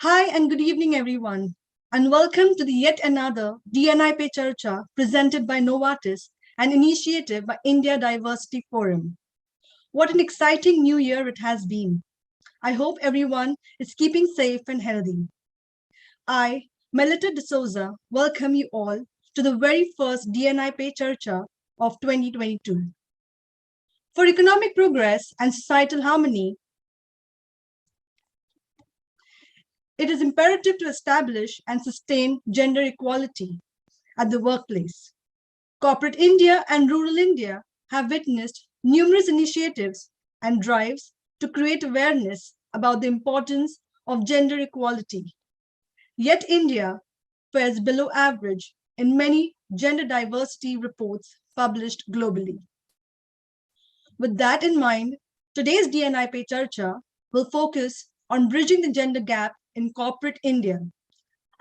Hi and good evening, everyone, and welcome to the yet another DNI Pe Charcha presented by Novartis, an initiative by India Diversity Forum. What an exciting new year it has been. I hope everyone is keeping safe and healthy. I, Melita D'Souza, welcome you all to the very first DNI Pe Charcha of 2022. For economic progress and societal harmony, it is imperative to establish and sustain gender equality at the workplace. Corporate India and rural India have witnessed numerous initiatives and drives to create awareness about the importance of gender equality. Yet India fares below average in many gender diversity reports published globally. With that in mind, today's DNI Pe Charcha will focus on bridging the gender gap in corporate India,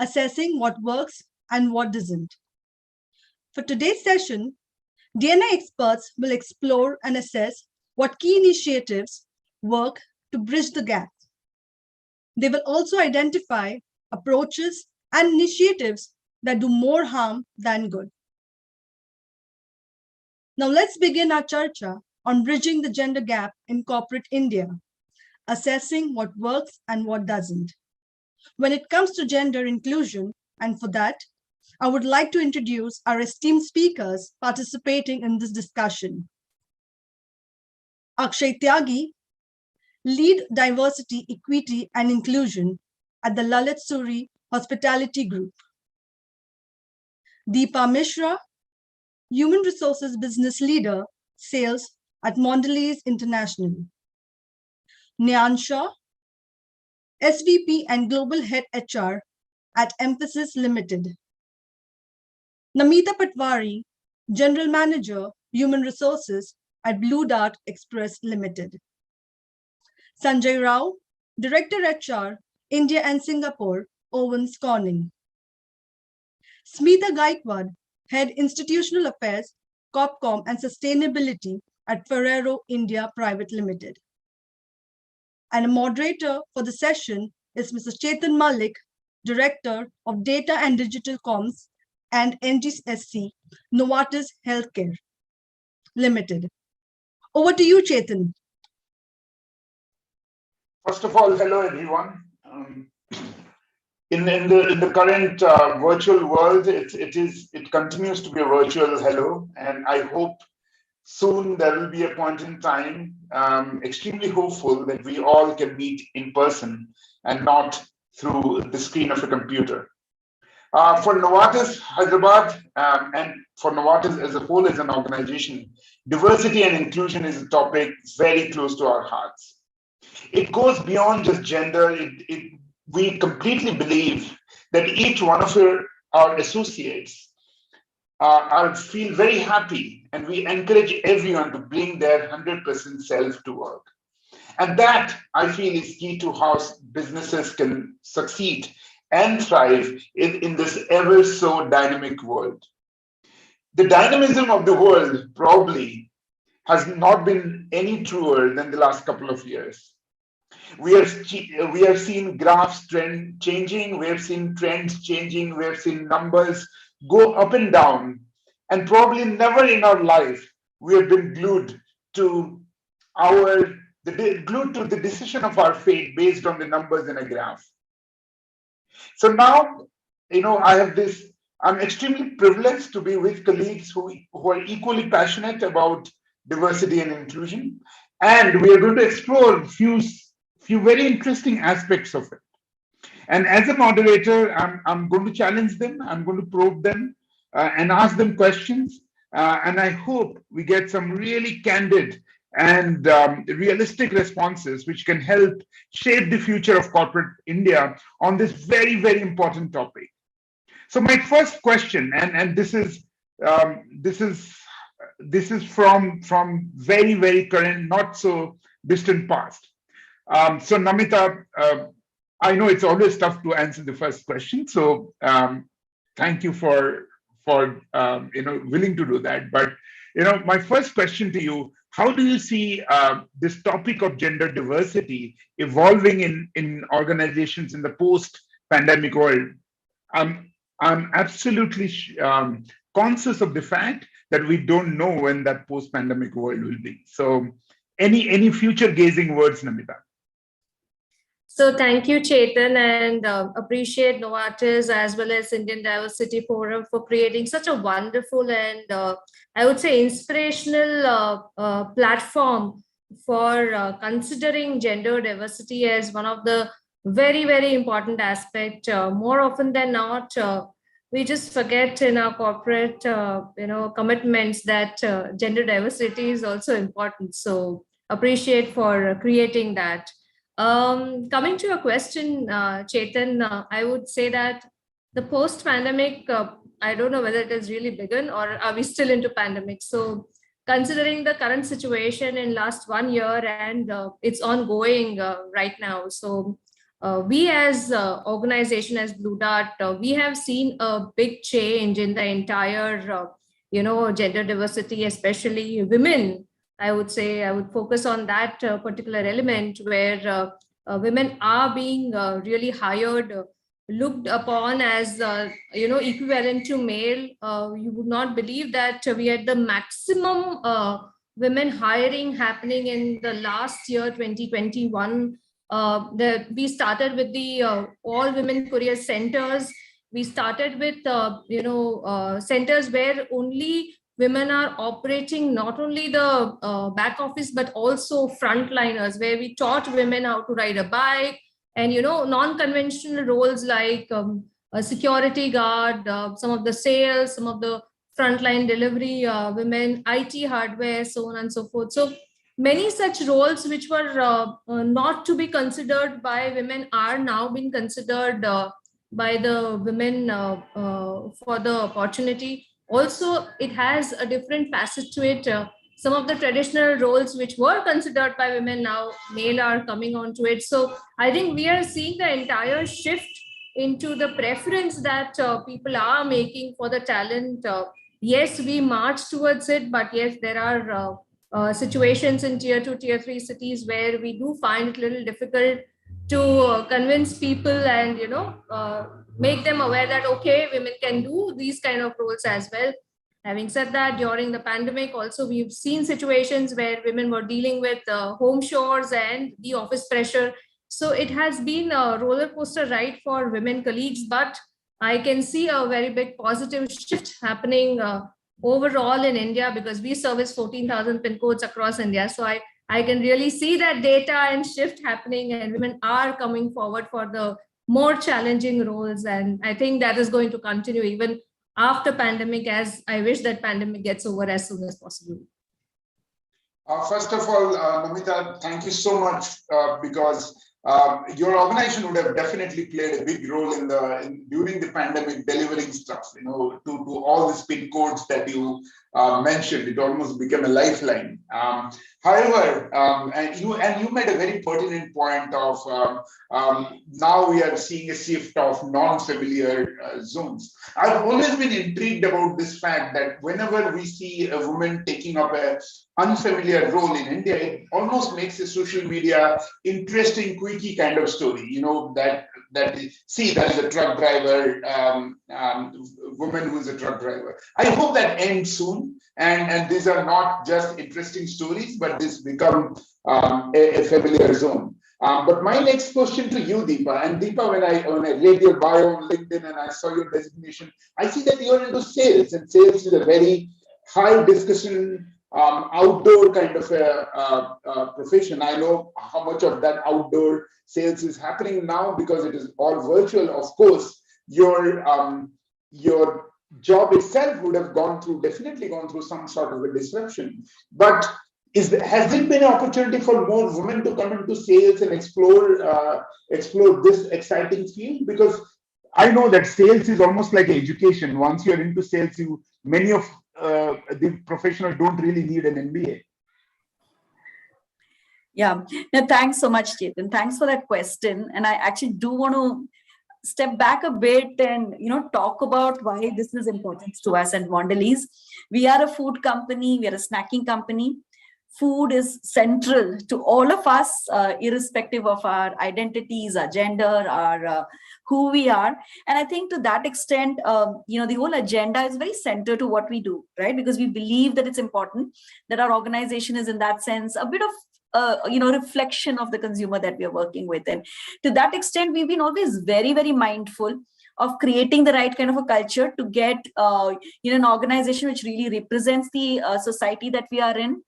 assessing what works and what doesn't. For today's session, DNI experts will explore and assess what key initiatives work to bridge the gap. They will also identify approaches and initiatives that do more harm than good. Now let's begin our charcha on bridging the gender gap in corporate India, assessing what works and what doesn't. When it comes to gender inclusion, and for that, I would like to introduce our esteemed speakers participating in this discussion. Akshay Tyagi, Lead Diversity, Equity and Inclusion at the Lalit Suri Hospitality Group. Deepa Mishra, Human Resources Business Leader, Sales at Mondelez International. Nyan Shah, SVP and Global Head HR at Emphasis Limited. Namita Patwari, General Manager, Human Resources at Blue Dart Express Limited. Sanjay Rao, Director HR, India and Singapore, Owens Corning. Smita Gaikwad, Head Institutional Affairs, Copcom and Sustainability at Ferrero India Private Limited. And a moderator for the session is Mr. Chetan Malik, Director of Data and Digital Comms and NGSC, Novartis Healthcare Limited. Over to you, Chetan. First of all, hello everyone. In the current virtual world, it continues to be a virtual hello, and I hope soon there will be a point in time, extremely hopeful that we all can meet in person and not through the screen of a computer. For Novartis Hyderabad and for Novartis as a whole as an organization, diversity and inclusion is a topic very close to our hearts. It goes beyond just gender. We completely believe that each one of our associates feel very happy, and we encourage everyone to bring their 100% self to work. And that, I feel, is key to how businesses can succeed and thrive in this ever so dynamic world. The dynamism of the world probably has not been any truer than the last couple of years. We have seen graphs changing, we have seen trends changing, we have seen numbers go up and down, and probably never in our life we have been glued to the decision of our fate based on the numbers in a graph. So now, I'm extremely privileged to be with colleagues who are equally passionate about diversity and inclusion, and we are going to explore a few very interesting aspects of it. And as a moderator, I'm going to challenge them, I'm going to probe them and ask them questions. And I hope we get some really candid and realistic responses which can help shape the future of corporate India on this very, very important topic. So my first question, and this is from very, very current, not so distant past. So Namita, I know it's always tough to answer the first question. So thank you for willing to do that. But my first question to you How do you see this topic of gender diversity evolving in organizations in the post-pandemic world? I'm absolutely conscious of the fact that we don't know when that post-pandemic world will be. So, any future-gazing words, Namita? So thank you, Chetan, and appreciate Novartis as well as Indian Diversity Forum for creating such a wonderful and I would say inspirational platform for considering gender diversity as one of the very, very important aspect. More often than not, we just forget in our corporate, commitments that gender diversity is also important. So appreciate for creating that. Coming to your question, Chetan, I would say that the post-pandemic, I don't know whether it has really begun or are we still into pandemic. So considering the current situation in last 1 year and it's ongoing right now. So we as organization, as Blue Dart, we have seen a big change in the entire, gender diversity, especially women. I would say I would focus on that particular element where women are being really hired, looked upon as, equivalent to male. You would not believe that we had the maximum women hiring happening in the last year, 2021. We started with the all women career centers. We started with, centers where only women are operating not only the back office, but also frontliners, where we taught women how to ride a bike and, non-conventional roles like a security guard, some of the sales, some of the frontline delivery women, IT hardware, so on and so forth. So many such roles which were not to be considered by women are now being considered by the women for the opportunity. Also, it has a different facet to it. Some of the traditional roles which were considered by women now male are coming onto it. So I think we are seeing the entire shift into the preference that people are making for the talent. Yes, we march towards it, but yes, there are situations in tier 2, tier 3 cities where we do find it a little difficult to convince people and make them aware that okay, women can do these kind of roles as well. Having said that, during the pandemic also we've seen situations where women were dealing with home chores and the office pressure. So it has been a roller coaster ride for women colleagues, but I can see a very big positive shift happening overall in India, because we service 14,000 pin codes across India. So I can really see that data and shift happening, and women are coming forward for the more challenging roles. And I think that is going to continue even after pandemic, as I wish that pandemic gets over as soon as possible. First of all, Namita, thank you so much because your organization would have definitely played a big role during the pandemic, delivering stuff, to all the pin codes that you mentioned. It almost became a lifeline. However, and you made a very pertinent point of now we are seeing a shift of non-familiar zones. I've always been intrigued about this fact that whenever we see a woman taking up a unfamiliar role in India, it almost makes a social media interesting, quickie kind of story. That see, that is a truck driver, woman who is a truck driver. I hope that ends soon, and these are not just interesting stories, but this become a familiar zone. But my next question to you, Deepa, and Deepa, when I read your bio on LinkedIn and I saw your designation, I see that you're into sales, and sales is a very high discussion, outdoor kind of a profession. I know how much of that outdoor sales is happening now because it is all virtual. Of course, your job itself would have definitely gone through some sort of a disruption. But has it been an opportunity for more women to come into sales and explore this exciting field? Because I know that sales is almost like education. Once you're into sales, many of the professionals don't really need an MBA. Yeah. No, thanks so much, Chetan. Thanks for that question. And I actually do want to step back a bit and talk about why this is important to us at Mondelez. We are a food company. We are a snacking company. food is central to all of us, irrespective of our identities, our gender, our who we are. And I think to that extent, the whole agenda is very central to what we do, right? Because we believe that it's important that our organization is in that sense a bit of reflection of the consumer that we are working with. And to that extent, we've been always very, very mindful of creating the right kind of a culture to get an organization which really represents the society that we are in.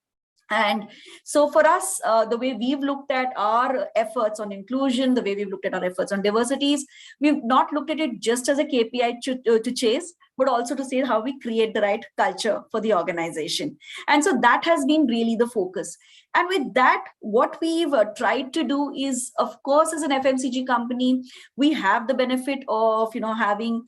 And so for us, the way we've looked at our efforts on inclusion, the way we've looked at our efforts on diversities, we've not looked at it just as a KPI to chase, but also to say how we create the right culture for the organization. And so that has been really the focus. And with that, what we've tried to do is, of course, as an FMCG company, we have the benefit of, having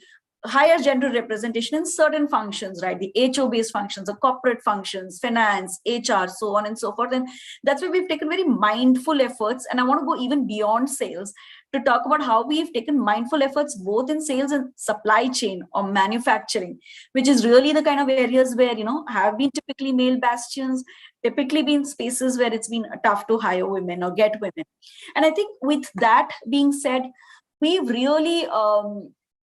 higher gender representation in certain functions, right? The HO-based functions, the corporate functions, finance, HR, so on and so forth. And that's why we've taken very mindful efforts. And I want to go even beyond sales to talk about how we've taken mindful efforts both in sales and supply chain or manufacturing, which is really the kind of areas where, have been typically male bastions, typically been spaces where it's been tough to hire women or get women. And I think with that being said, we've really,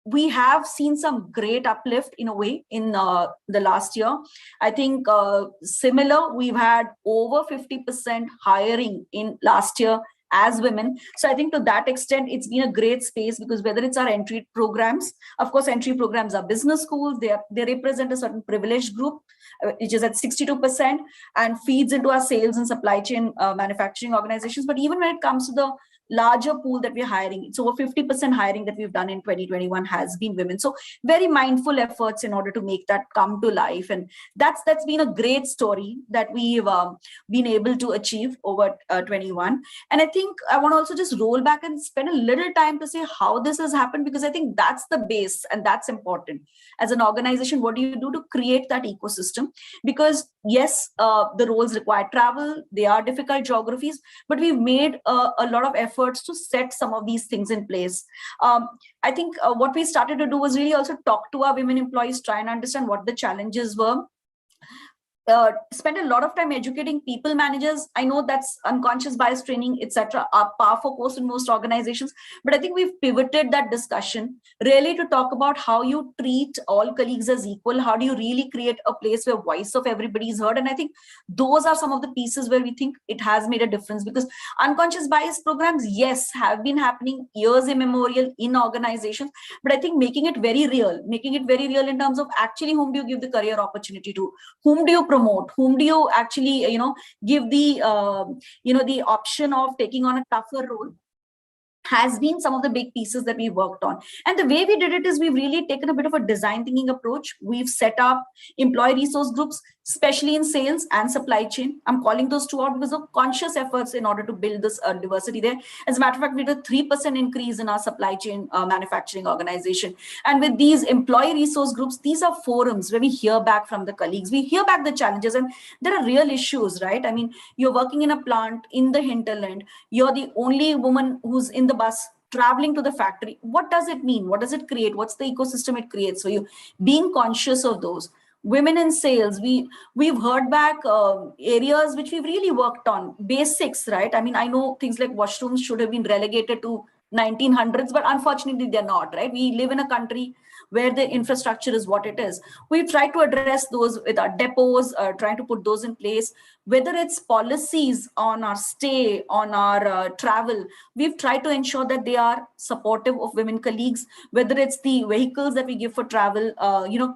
we have seen some great uplift in a way in the last year. I think similar, we've had over 50% hiring in last year as women. So I think to that extent, it's been a great space, because whether it's our entry programs, of course, entry programs are business schools, they represent a certain privileged group, which is at 62% and feeds into our sales and supply chain manufacturing organizations. But even when it comes to the larger pool that we're hiring, it's over 50% hiring that we've done in 2021 has been women. So very mindful efforts in order to make that come to life. And that's been a great story that we've been able to achieve over 21. And I think I want to also just roll back and spend a little time to say how this has happened, because I think that's the base and that's important. As an organization, what do you do to create that ecosystem? Because yes, the roles require travel, they are difficult geographies, but we've made a lot of efforts to set some of these things in place. I think what we started to do was really also talk to our women employees, try and understand what the challenges were. Spend a lot of time educating people managers. I know that's unconscious bias training, etc., are par for course in most organizations, but I think we've pivoted that discussion really to talk about how you treat all colleagues as equal. How do you really create a place where voice of everybody is heard? And I think those are some of the pieces where we think it has made a difference, because unconscious bias programs, yes, have been happening years immemorial in organizations, but I think making it very real in terms of actually whom do you give the career opportunity to, whom do you promote, whom do you actually give the the option of taking on a tougher role, has been some of the big pieces that we worked on. And the way we did it is we've really taken a bit of a design thinking approach. We've set up employee resource groups, especially in sales and supply chain. I'm calling those two out because of conscious efforts in order to build this diversity there. As a matter of fact, we did a 3% increase in our supply chain manufacturing organization. And with these employee resource groups, these are forums where we hear back from the colleagues. We hear back the challenges, and there are real issues, right? I mean, you're working in a plant in the hinterland. You're the only woman who's in the bus traveling to the factory. What does it mean? What does it create? What's the ecosystem it creates for you? Being conscious of those. Women in sales, we've heard back areas which we've really worked on. Basics, right? I mean, I know things like washrooms should have been relegated to 1900s, but unfortunately they're not, right? We live in a country where the infrastructure is what it is. We've tried to address those with our depots, trying to put those in place. Whether it's policies on our stay, on our travel, we've tried to ensure that they are supportive of women colleagues. Whether it's the vehicles that we give for travel,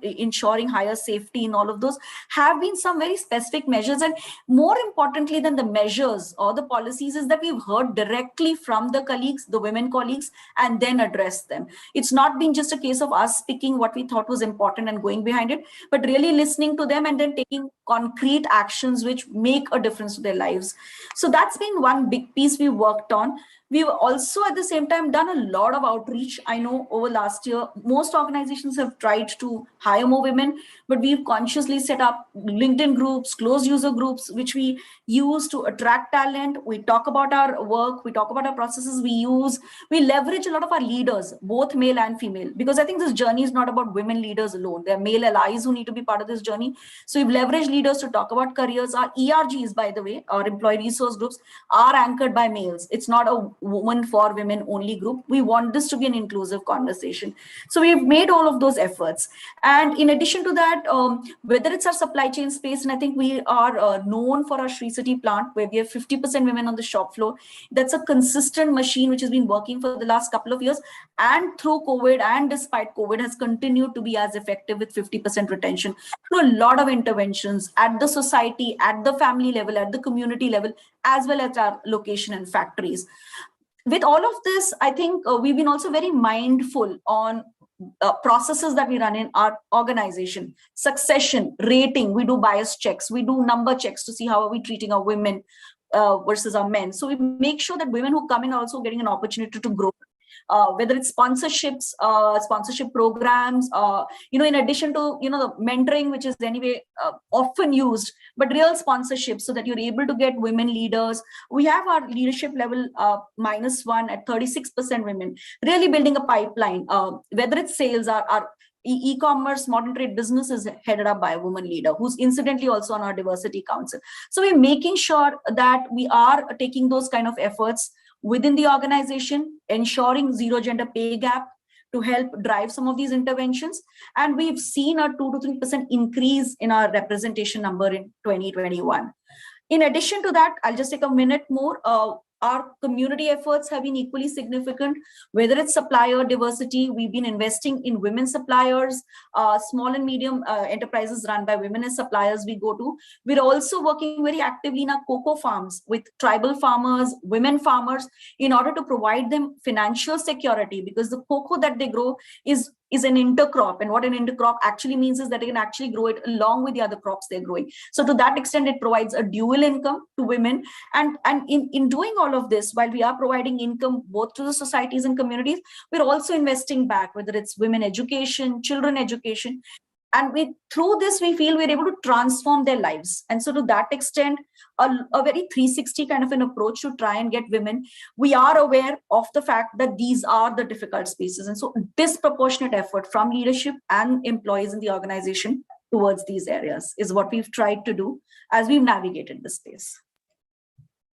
ensuring higher safety in all of those, have been some very specific measures. And more importantly than the measures or the policies is that we've heard directly from the colleagues, the women colleagues, and then addressed them. It's not been just a case of us picking what we thought was important and going behind it, but really listening to them and then taking concrete actions which make a difference to their lives. So that's been one big piece we worked on. We've also at the same time done a lot of outreach. I know over last year, most organizations have tried to hire more women, but we've consciously set up LinkedIn groups, closed user groups, which we use to attract talent. We talk about our work, we talk about our processes, we leverage a lot of our leaders, both male and female, because I think this journey is not about women leaders alone. There are male allies who need to be part of this journey. So we've leveraged leaders to talk about careers. Our ERGs, by the way, our employee resource groups, are anchored by males. It's not a woman for women only group. We want this to be an inclusive conversation. So we've made all of those efforts. And in addition to that, whether it's our supply chain space, and I think we are known for our Sri City plant, where we have 50% women on the shop floor. That's a consistent machine which has been working for the last couple of years. And through COVID and despite COVID has continued to be as effective with 50% retention through a lot of interventions at the society, at the family level, at the community level, as well as our location and factories. With all of this, I think we've been also very mindful on processes that we run in our organization. Succession, rating, we do bias checks, we do number checks to see how are we treating our women versus our men. So we make sure that women who come in are also getting an opportunity to grow. Whether it's sponsorships, sponsorship programs, in addition to, the mentoring, which is anyway often used, but real sponsorships so that you're able to get women leaders. We have our leadership level -1 at 36% women, really building a pipeline. Whether it's sales, our e-commerce modern trade business is headed up by a woman leader who's incidentally also on our diversity council. So we're making sure that we are taking those kind of efforts within the organization, ensuring zero gender pay gap to help drive some of these interventions. And we've seen a 2 to 3% increase in our representation number in 2021. In addition to that, I'll just take a minute more. Our community efforts have been equally significant, whether it's supplier diversity. We've been investing in women suppliers, small and medium enterprises run by women as suppliers we go to. We're also working very actively in our cocoa farms with tribal farmers, women farmers, in order to provide them financial security, because the cocoa that they grow is an intercrop. And what an intercrop actually means is that they can actually grow it along with the other crops they're growing. So to that extent, it provides a dual income to women. And in doing all of this, while we are providing income both to the societies and communities, we're also investing back, whether it's women education, children education. And through this, we feel we're able to transform their lives. And so to that extent, a very 360 kind of an approach to try and get women. We are aware of the fact that these are the difficult spaces. And so disproportionate effort from leadership and employees in the organization towards these areas is what we've tried to do as we've navigated the space.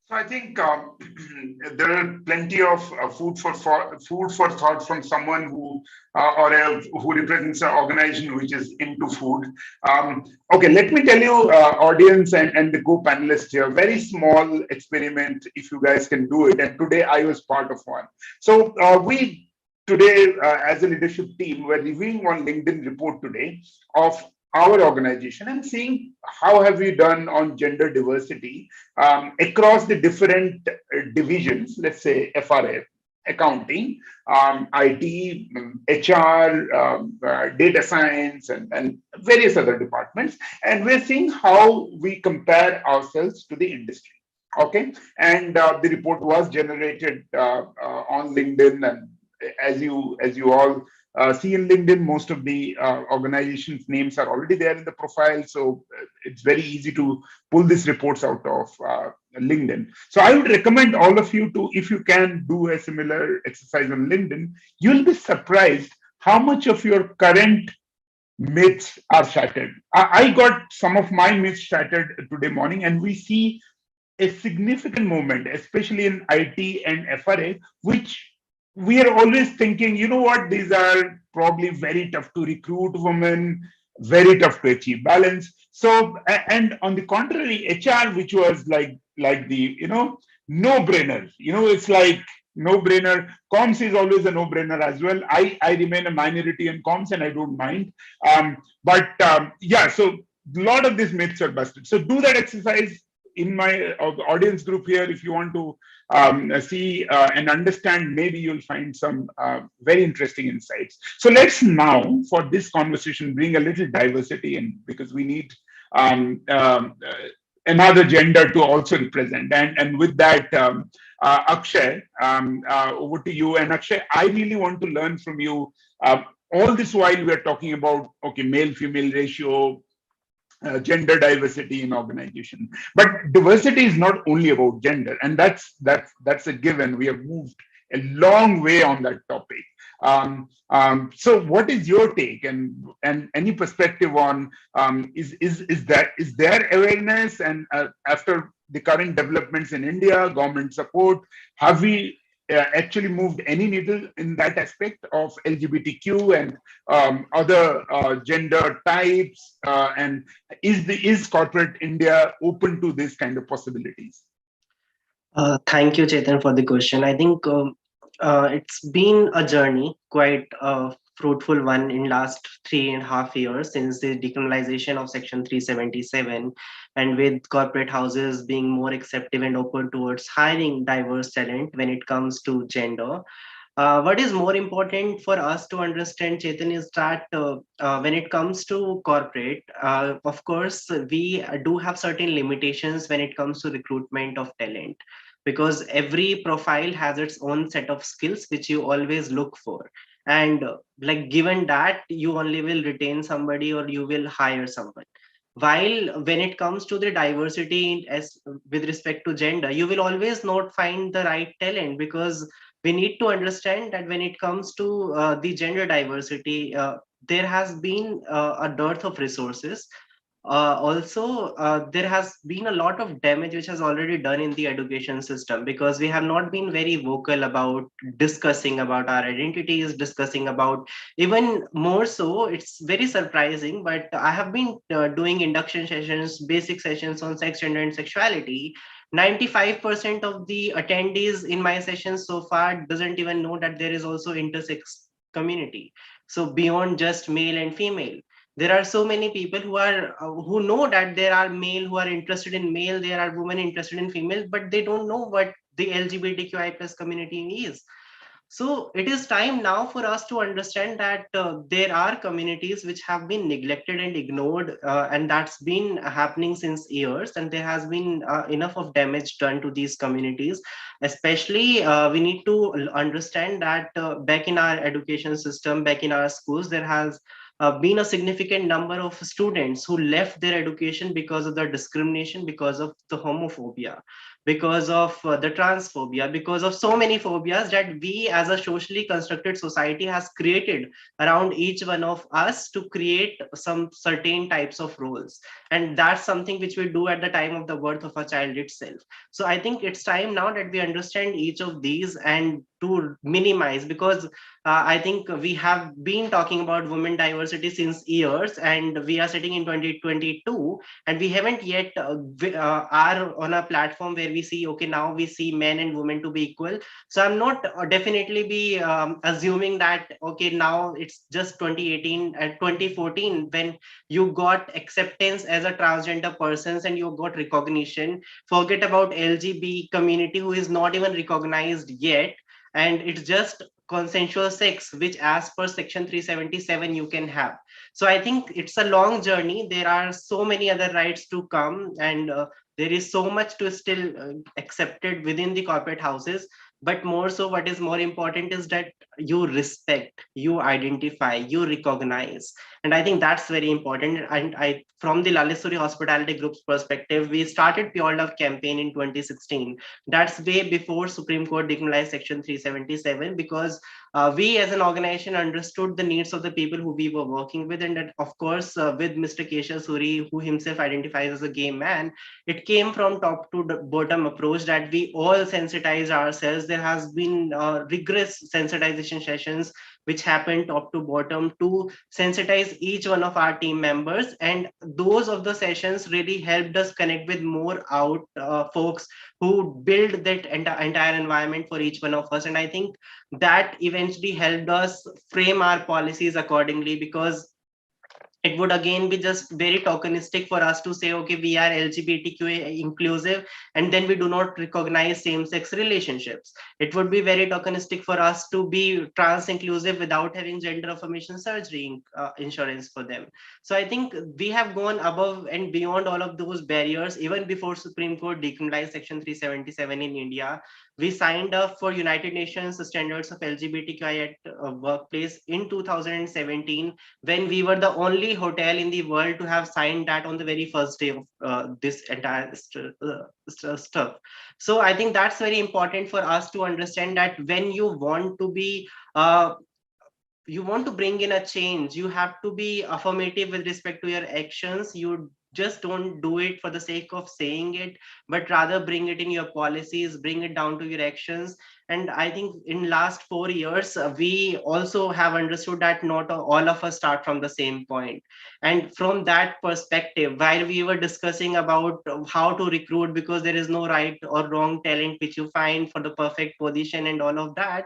So I think there are plenty of food for thought from someone who represents an organization which is into food. Okay, let me tell you, audience and the co-panelists here, very small experiment if you guys can do it. And today I was part of one. So we today, as a leadership team, we're reviewing one LinkedIn report today of our organization and seeing how have we done on gender diversity across the different divisions, let's say FRA, accounting, IT, HR, data science, and various other departments. And we're seeing how we compare ourselves to the industry. Okay, and the report was generated on LinkedIn, and as you all see in LinkedIn, most of the organizations' names are already there in the profile, so it's very easy to pull these reports out of LinkedIn. So I would recommend all of you to, if you can, do a similar exercise on LinkedIn. You'll be surprised how much of your current myths are shattered. I got some of my myths shattered today morning, and we see a significant movement, especially in IT and FRA, which we are always thinking, you know what, these are probably very tough to recruit women, very tough to achieve balance. So, and on the contrary, HR, which was like the, no-brainer, it's like no-brainer. Comms is always a no-brainer as well. I remain a minority in comms and I don't mind. Yeah, so a lot of these myths are busted. So do that exercise in my audience group here if you want to see and understand. Maybe you'll find some very interesting insights. So let's now, for this conversation, bring a little diversity in, because we need another gender to also represent. And with that, Akshay, over to you. And Akshay, I really want to learn from you. All this while we're talking about, okay, male-female ratio, gender diversity in organization, but diversity is not only about gender, and that's a given. We have moved a long way on that topic. So what is your take and any perspective on is there awareness, and after the current developments in India, government support, have we actually moved any needle in that aspect of LGBTQ and other gender types, and is corporate India open to this kind of possibilities? Thank you, Chetan, for the question. I think it's been a journey, quite a fruitful one in last 3.5 years since the decriminalization of Section 377, and with corporate houses being more accepting and open towards hiring diverse talent when it comes to gender. What is more important for us to understand, Chetan, is that when it comes to corporate, of course, we do have certain limitations when it comes to recruitment of talent, because every profile has its own set of skills which you always look for. And like given that, you only will retain somebody or you will hire someone. While when it comes to the diversity as with respect to gender, you will always not find the right talent, because we need to understand that when it comes to the gender diversity, there has been a dearth of resources. Also, there has been a lot of damage which has already done in the education system, because we have not been very vocal about discussing about our identities, discussing about, even more so, it's very surprising, but I have been doing induction sessions, basic sessions on sex, gender, and sexuality. 95% of the attendees in my sessions so far doesn't even know that there is also intersex community. So beyond just male and female, there are so many people who know that there are male who are interested in male, there are women interested in female, but they don't know what the LGBTQI plus community is. So it is time now for us to understand that there are communities which have been neglected and ignored, and that's been happening since years, and there has been enough of damage done to these communities. Especially, we need to understand that back in our education system, back in our schools, there has been a significant number of students who left their education because of the discrimination, because of the homophobia, because of the transphobia, because of so many phobias that we as a socially constructed society has created around each one of us to create some certain types of roles. And that's something which we do at the time of the birth of a child itself. So I think it's time now that we understand each of these and to minimize, because I think we have been talking about women diversity since years, and we are sitting in 2022, and we haven't yet are on a platform where we see, okay, now we see men and women to be equal. So I'm not definitely be assuming that, okay, now it's just 2018 and 2014 when you got acceptance as a transgender person and you got recognition. Forget about LGBT community who is not even recognized yet, and it's just consensual sex, which as per Section 377 you can have. So I think it's a long journey. There are so many other rights to come, and there is so much to still accepted within the corporate houses. But more so, what is more important is that you respect, you identify, you recognize. And I think that's very important. And I, from the Lalisuri Hospitality Group's perspective, we started Pure Love campaign in 2016. That's way before Supreme Court decriminalized Section 377, because we as an organization understood the needs of the people who we were working with. And that, of course, with Mr. Kesha Suri, who himself identifies as a gay man, it came from top to bottom approach that we all sensitize ourselves. There has been rigorous sensitization sessions which happened top to bottom to sensitize each one of our team members, and those of the sessions really helped us connect with more out folks who build that entire environment for each one of us. And I think that eventually helped us frame our policies accordingly, because it would again be just very tokenistic for us to say, okay, we are LGBTQA inclusive, and then we do not recognize same-sex relationships. It would be very tokenistic for us to be trans inclusive without having gender affirmation surgery insurance for them. So I think we have gone above and beyond all of those barriers. Even before Supreme Court decriminalized Section 377 in India, we signed up for United Nations standards of LGBTQI at workplace in 2017, when we were the only hotel in the world to have signed that on the very first day of this entire stuff. So I think that's very important for us to understand that when you want to be you want to bring in a change, you have to be affirmative with respect to your actions. You just don't do it for the sake of saying it, but rather bring it in your policies, bring it down to your actions. And I think in last 4 years, we also have understood that not all of us start from the same point. And from that perspective, while we were discussing about how to recruit, because there is no right or wrong talent which you find for the perfect position and all of that,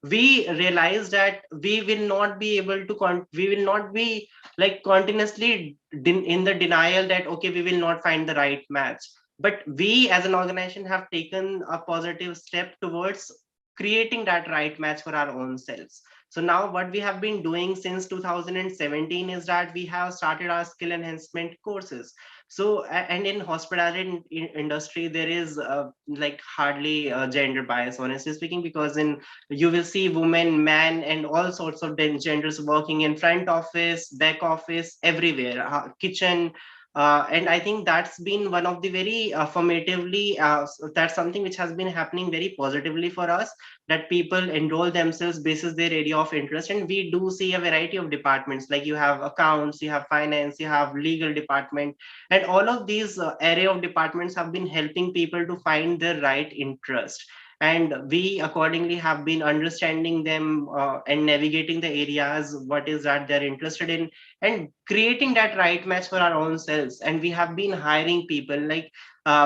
we realize that we will not be able to we will not be like continuously in the denial that okay, we will not find the right match, but we as an organization have taken a positive step towards creating that right match for our own selves. So now what we have been doing since 2017 is that we have started our skill enhancement courses. So and in hospitality industry, there is like hardly gender bias, honestly speaking, because in you will see women, man, and all sorts of genders working in front office, back office, everywhere, kitchen. And I think that's been one of the very affirmatively, that's something which has been happening very positively for us, that people enroll themselves basis their area of interest. And we do see a variety of departments, like you have accounts, you have finance, you have legal department, and all of these area of departments have been helping people to find their right interest. And we accordingly have been understanding them and navigating the areas what is that they're interested in, and creating that right match for our own selves. And we have been hiring people, like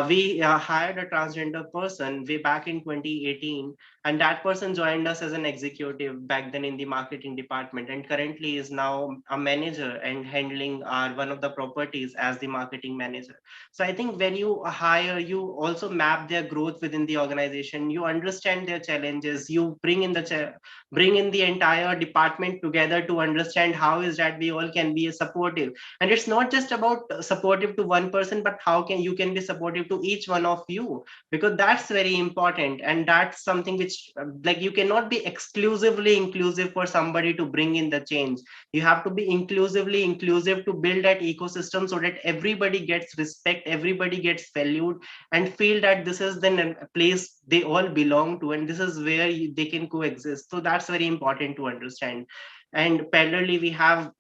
we hired a transgender person way back in 2018, and that person joined us as an executive back then in the marketing department, and currently is now a manager and handling our one of the properties as the marketing manager. So I think when you hire, you also map their growth within the organization, you understand their challenges, you bring in bring in the entire department together to understand how is that we all can be supportive. And it's not just about supportive to one person, but how can you can be supportive to each one of you, because that's very important. And that's something which like you cannot be exclusively inclusive for somebody to bring in the change. You have to be inclusively inclusive to build that ecosystem so that everybody gets respect, everybody gets valued, and feel that this is the place they all belong to, and this is where they can coexist. So that's very important to understand. And parallelly, we have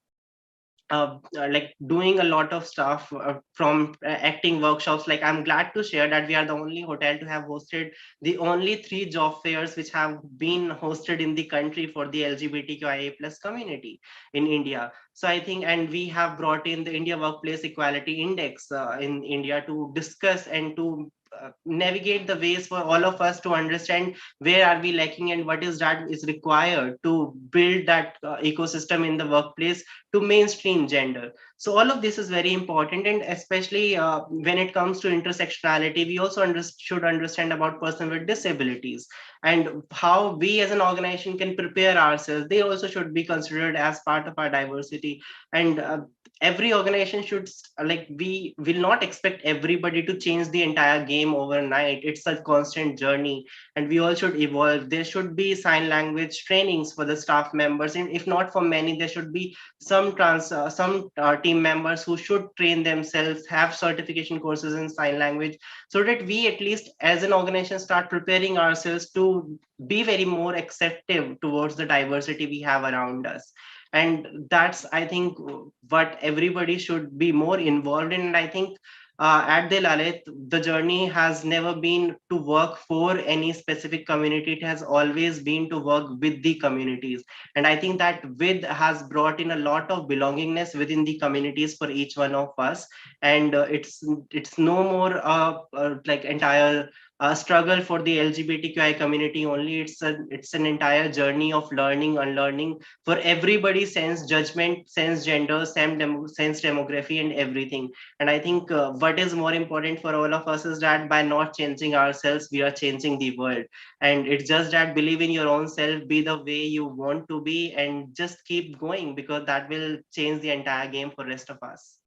like doing a lot of stuff from acting workshops. Like I'm glad to share that we are the only hotel to have hosted the only 3 job fairs which have been hosted in the country for the LGBTQIA plus community in India. So I think, and we have brought in the India Workplace Equality Index in India to discuss and to navigate the ways for all of us to understand where are we lacking and what is that is required to build that ecosystem in the workplace to mainstream gender. So all of this is very important, and especially when it comes to intersectionality, we also should understand about persons with disabilities and how we as an organization can prepare ourselves. They also should be considered as part of our diversity. And every organization should like, we will not expect everybody to change the entire game overnight. It's a constant journey, and we all should evolve. There should be sign language trainings for the staff members, and if not for many, there should be some team members who should train themselves, have certification courses in sign language, so that we at least as an organization start preparing ourselves to be very more accepting towards the diversity we have around us. And that's, I think, what everybody should be more involved in. And I think at the Lalit, the journey has never been to work for any specific community. It has always been to work with the communities. And I think that with has brought in a lot of belongingness within the communities for each one of us. And it's no more like entire struggle for the LGBTQI community only. It's an entire journey of learning, unlearning for everybody, sense judgment, sense gender, sense demography, and everything. And I think what is more important for all of us is that by not changing ourselves, we are changing the world. And it's just that believe in your own self, be the way you want to be, and just keep going, because that will change the entire game for rest of us.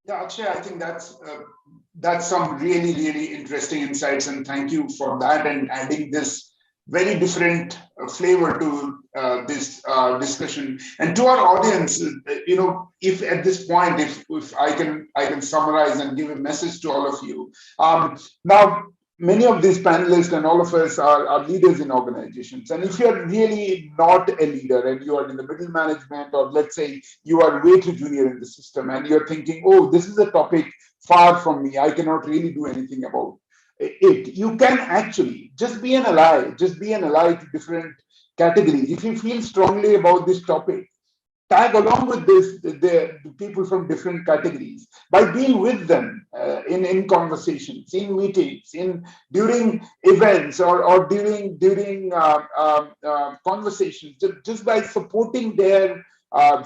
Yeah, Akshay, I think that's some really, really interesting insights, and thank you for that and adding this very different flavor to this discussion. And to our audience, if at this point, if I can summarize and give a message to all of you. Now, many of these panelists and all of us are leaders in organizations. And if you're really not a leader and you are in the middle management, or let's say you are way too junior in the system and you're thinking, oh, this is a topic far from me, I cannot really do anything about it. You can actually just be an ally to different categories. If you feel strongly about this topic, tag along with the people from different categories by being with them in conversations, in meetings, during events, or during conversations. Just by supporting their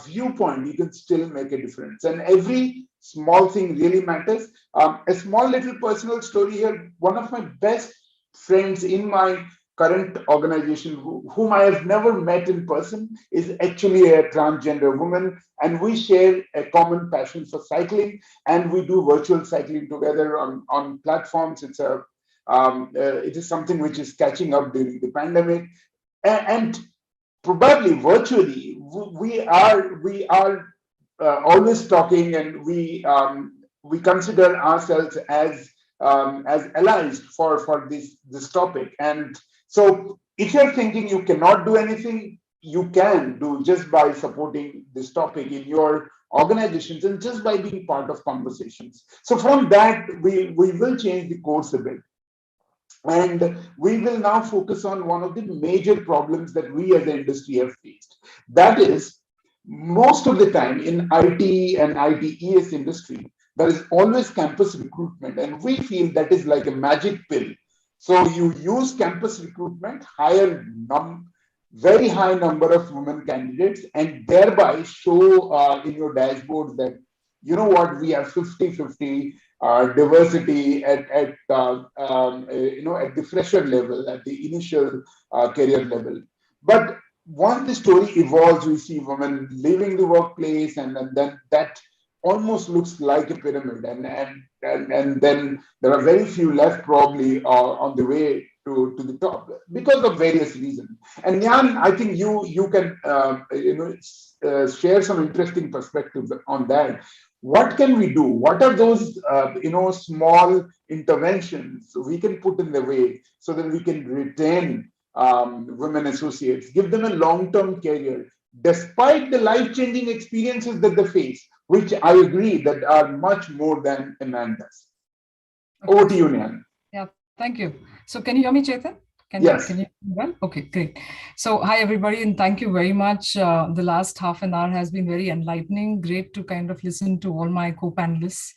viewpoint, you can still make a difference. And every small thing really matters. A small little personal story here. One of my best friends in my current organization, whom I have never met in person, is actually a transgender woman, and we share a common passion for cycling, and we do virtual cycling together on platforms. It is something which is catching up during the pandemic, and probably virtually we are always talking, and we consider ourselves as allies for this topic. And so if you're thinking you cannot do anything, you can do just by supporting this topic in your organizations and just by being part of conversations. So from that, we will change the course a bit. And we will now focus on one of the major problems that we as an industry have faced. That is, most of the time in IT and ITES industry, there is always campus recruitment, and we feel that is like a magic pill. So you use campus recruitment, hire very high number of women candidates, and thereby show in your dashboard that, you know what, we are 50-50 diversity at the fresher level, at the initial career level. But once the story evolves, we see women leaving the workplace, and then that almost looks like a pyramid, and then there are very few left probably on the way to the top because of various reasons. And Jan, I think you can share some interesting perspectives on that. What can we do? What are those small interventions we can put in the way so that we can retain women associates, give them a long-term career despite the life-changing experiences that they face, which I agree that are much more than a man does. Okay. Over to you, Nyan. Yeah, thank you. So can you hear me, Chetan? Yes. Can you hear me well? Okay, great. So hi, everybody, and thank you very much. The last half an hour has been very enlightening. Great to kind of listen to all my co-panelists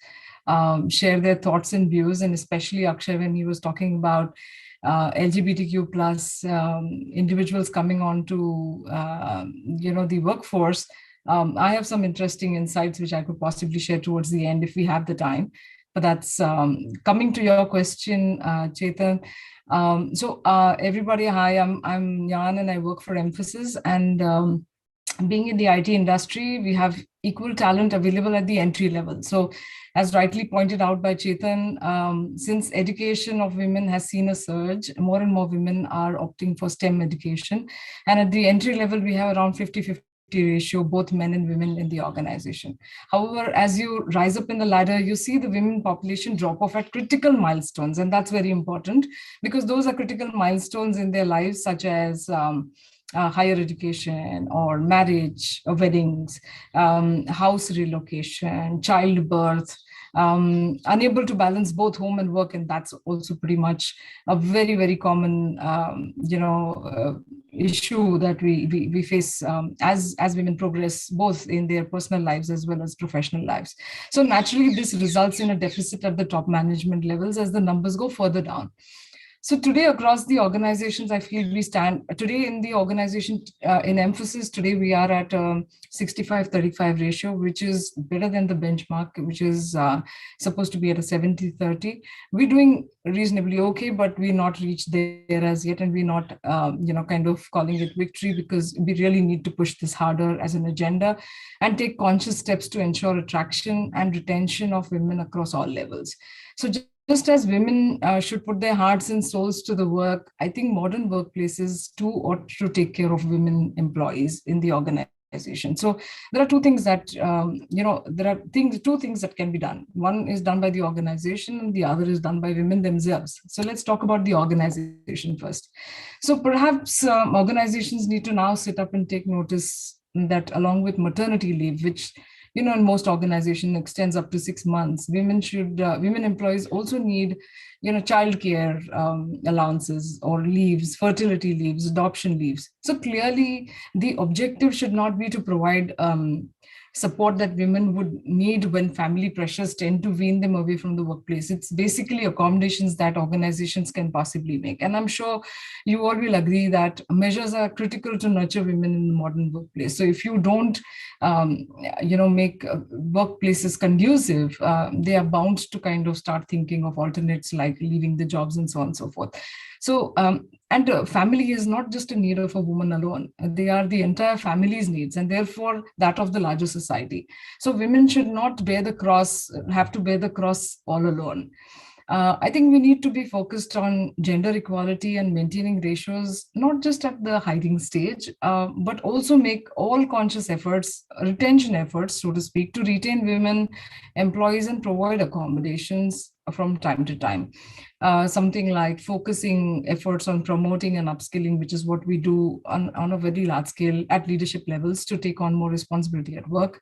share their thoughts and views, and especially Akshay when he was talking about LGBTQ plus individuals coming on to the workforce. I have some interesting insights which I could possibly share towards the end if we have the time. But that's coming to your question, Chetan. So everybody, hi, I'm Jan and I work for Emphasis. And being in the IT industry, we have equal talent available at the entry level. So as rightly pointed out by Chetan, since education of women has seen a surge, more and more women are opting for STEM education. And at the entry level, we have around 50-50 ratio, both men and women in the organization. However, as you rise up in the ladder, you see the women population drop off at critical milestones. And that's very important because those are critical milestones in their lives, such as higher education or marriage or weddings, house relocation, childbirth, unable to balance both home and work, and that's also pretty much a very, very common issue that we face as women progress both in their personal lives as well as professional lives. So naturally, this results in a deficit at the top management levels as the numbers go further down. So today across the organizations, I feel we stand today in the organization in emphasis. Today we are at a 65-35 ratio, which is better than the benchmark, which is supposed to be at a 70-30. We're doing reasonably okay, but we're not reached there as yet, and we're not kind of calling it victory, because we really need to push this harder as an agenda and take conscious steps to ensure attraction and retention of women across all levels. So just as women should put their hearts and souls to the work, I think modern workplaces too ought to take care of women employees in the organization. So there are two things that, two things that can be done. One is done by the organization and the other is done by women themselves. So let's talk about the organization first. So perhaps organizations need to now sit up and take notice that along with maternity leave, which in most organizations extends up to 6 months, women employees also need, childcare allowances or leaves, fertility leaves, adoption leaves. So clearly the objective should not be to provide support that women would need when family pressures tend to wean them away from the workplace. It's basically accommodations that organizations can possibly make. And I'm sure you all will agree that measures are critical to nurture women in the modern workplace. So if you don't, make workplaces conducive, they are bound to kind of start thinking of alternates like leaving the jobs and so on and so forth. So, family is not just a need of a woman alone. They are the entire family's needs, and therefore that of the larger society. So women should not have to bear the cross all alone. I think we need to be focused on gender equality and maintaining ratios, not just at the hiring stage, but also make all conscious efforts, retention efforts, so to speak, to retain women employees and provide accommodations from time to time. Something like focusing efforts on promoting and upskilling, which is what we do on a very large scale at leadership levels to take on more responsibility at work.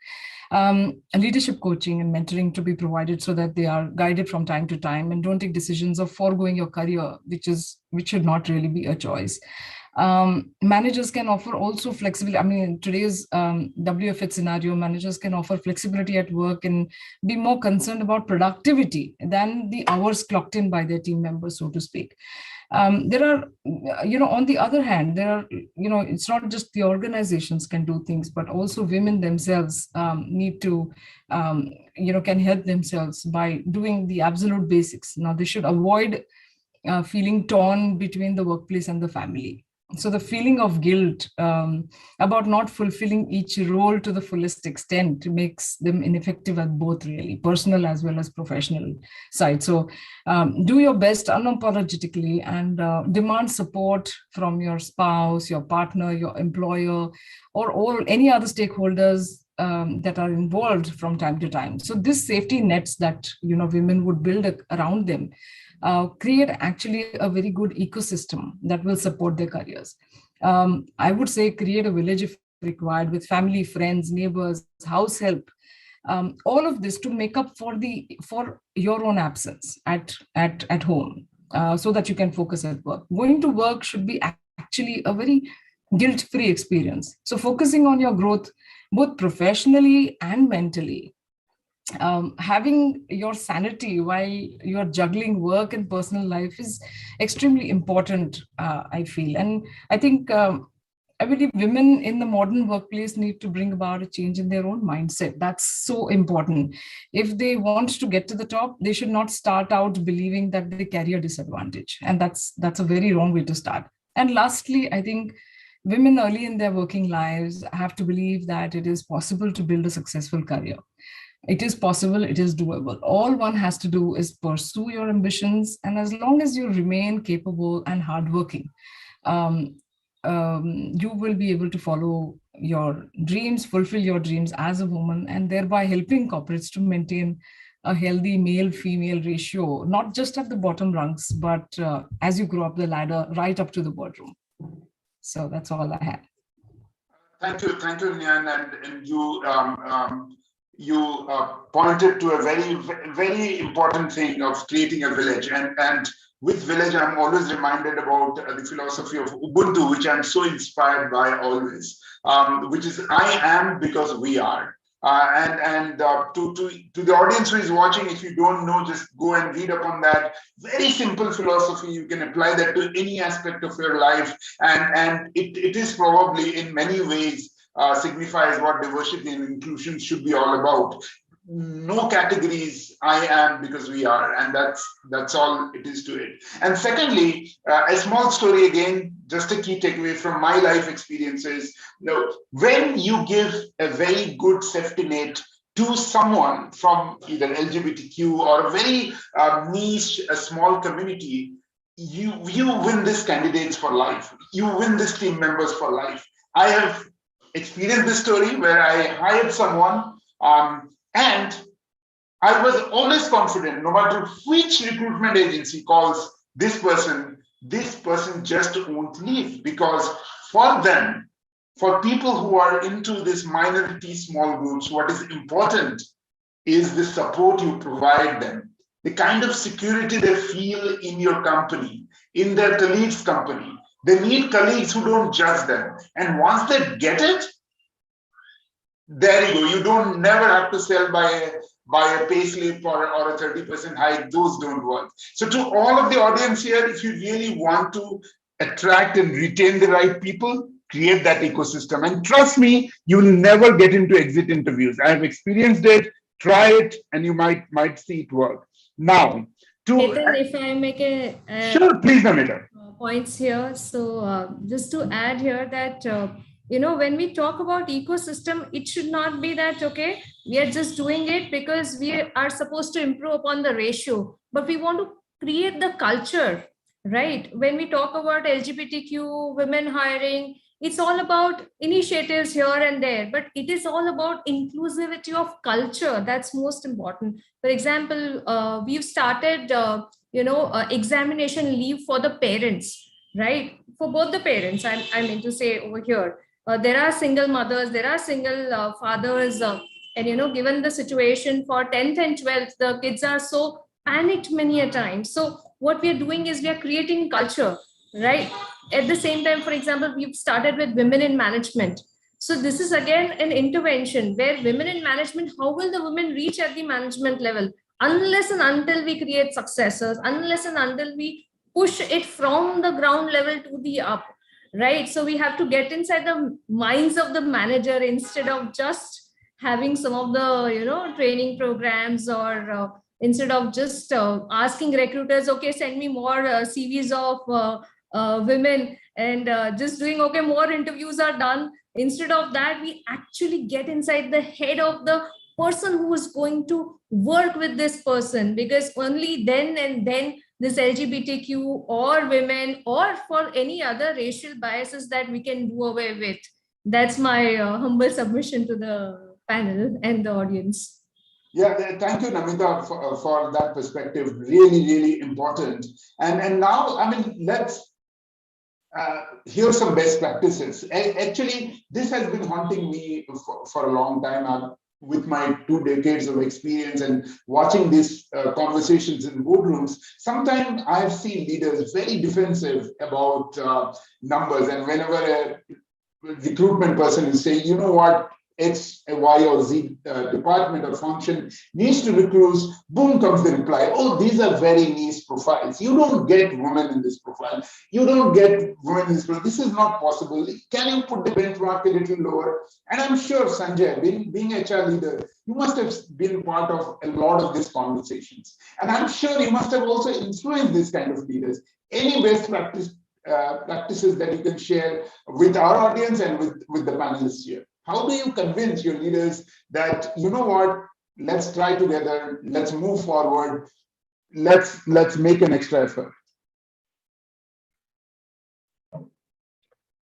Leadership coaching and mentoring to be provided so that they are guided from time to time and don't take decisions of foregoing your career, which should not really be a choice. Managers can offer also flexibility. I mean, in today's WFH scenario, managers can offer flexibility at work and be more concerned about productivity than the hours clocked in by their team members, so to speak. There are, on the other hand, there are, it's not just the organizations can do things, but also women themselves need to, can help themselves by doing the absolute basics. Now, they should avoid feeling torn between the workplace and the family. So the feeling of guilt about not fulfilling each role to the fullest extent makes them ineffective at both really personal as well as professional side. So do your best unapologetically and demand support from your spouse, your partner, your employer, or any other stakeholders that are involved from time to time. So this safety nets that women would build around them create actually a very good ecosystem that will support their careers. I would say create a village if required with family, friends, neighbors, house help, all of this to make up for your own absence at home, so that you can focus at work. Going to work should be actually a very guilt-free experience. So focusing on your growth, both professionally and mentally, having your sanity while you're juggling work and personal life is extremely important, I feel. And I think, I believe women in the modern workplace need to bring about a change in their own mindset. That's so important. If they want to get to the top, they should not start out believing that they carry a disadvantage. And that's a very wrong way to start. And lastly, I think women early in their working lives have to believe that it is possible to build a successful career. It is possible, it is doable. All one has to do is pursue your ambitions. And as long as you remain capable and hardworking, you will be able to follow your dreams, fulfill your dreams as a woman, and thereby helping corporates to maintain a healthy male-female ratio, not just at the bottom rungs, but as you grow up the ladder, right up to the boardroom. So that's all I had. Thank you, Nyan, and you pointed to a very important thing of creating a village. And with village, I'm always reminded about the philosophy of Ubuntu, which I'm so inspired by always, which is I am because we are. To the audience who is watching, if you don't know, just go and read upon that. Very simple philosophy. You can apply that to any aspect of your life. And it is probably in many ways signifies what diversity and inclusion should be all about. No categories, I am because we are, and that's all it is to it. And secondly, a small story again, just a key takeaway from my life experiences. When you give a very good safety net to someone from either LGBTQ or a very niche, a small community, you win these candidates for life. You win these team members for life. I have experienced this story where I hired someone, and I was always confident, no matter which recruitment agency calls this person just won't leave, because for them, for people who are into this minority small groups, what is important is the support you provide them, the kind of security they feel in your company, in their colleagues' company. They need colleagues who don't judge them. And once they get it, there you go. You don't never have to sell by a pay slip or a 30% hike. Those don't work. So to all of the audience here, if you really want to attract and retain the right people, create that ecosystem. And trust me, you'll never get into exit interviews. I have experienced it. Try it, and you might see it work. Now, if I make a sure, please, Namita. Points here. So just to add here that when we talk about ecosystem, it should not be that, okay, we are just doing it because we are supposed to improve upon the ratio, but we want to create the culture, right? When we talk about LGBTQ, women hiring, it's all about initiatives here and there, but it is all about inclusivity of culture. That's most important. For example, we've started, examination leave for the parents, right? For both the parents, I mean to say over here. There are single mothers, there are single fathers, and given the situation for 10th and 12th, the kids are so panicked many a time. So what we are doing is we are creating culture, right? At the same time, for example, we've started with women in management. So this is again an intervention where women in management, how will the women reach at the management level? Unless and until we create successors, unless and until we push it from the ground level to the up. Right. So we have to get inside the minds of the manager instead of just having some of the, training programs, or instead of just asking recruiters, okay, send me more CVs of women, and just doing, okay, more interviews are done. Instead of that, we actually get inside the head of the person who is going to work with this person, because only then and then this LGBTQ or women or for any other racial biases that we can do away with. That's my humble submission to the panel and the audience. Yeah, thank you, Namita, for that perspective. Really, really important. And now, I mean, let's hear some best practices. Actually, this has been haunting me for a long time. With my 2 decades of experience and watching these conversations in boardrooms, sometimes I've seen leaders very defensive about numbers. And whenever a recruitment person is saying, you know what, X, Y, or Z department or function needs to recruit, boom comes the reply, oh, these are very niche profiles. You don't get women in this profile. You don't get women in this profile. This is not possible. Can you put the benchmark a little lower? And I'm sure, Sanjay, being HR leader, you must have been part of a lot of these conversations. And I'm sure you must have also influenced this kind of leaders. Any best practices that you can share with our audience and with the panelists here? How do you convince your leaders that, you know what, let's try together, let's move forward, let's make an extra effort?